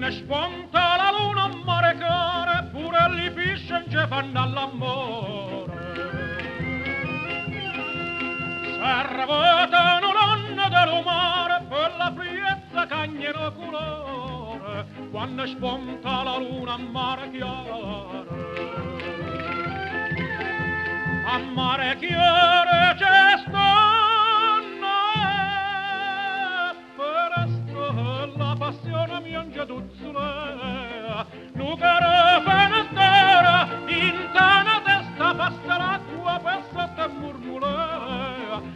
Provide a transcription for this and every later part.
Quando spunta la luna a mare care, pure li pisce ci fanno all'amore. Servotano l'onne del mare per la friezza cagnero colore, quando spunta la luna a mare chiaro. A mare chiaro c'è stanno per la passione mi angia duzzole, nu caro fenestera, in tana testa passa l'acqua per sotto e murmure,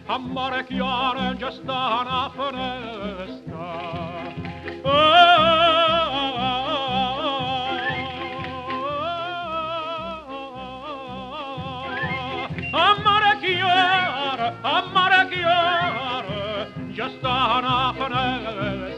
a mare chiaro già sta una finestra. A mare chiaro, già sta una finestra.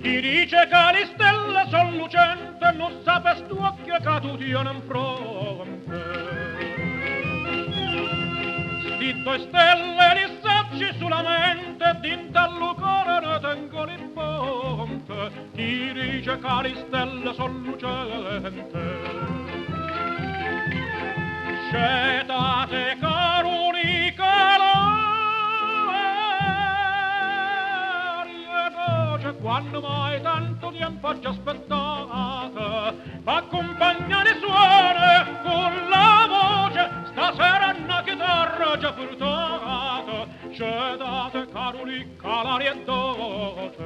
Chi dice che le stelle son lucente, non sape st'occhio che tu tieni in fronte. Sti due stelle li sacci sulla mente, dinta al cuore ne tengono in ponte. Chi dice che le stelle son lucente, scetate caruni calori, quando mai tanto tempo già aspettate, accompagnare suone con la voce, stasera una chitarra già furtata, scetate caruni calari e dote.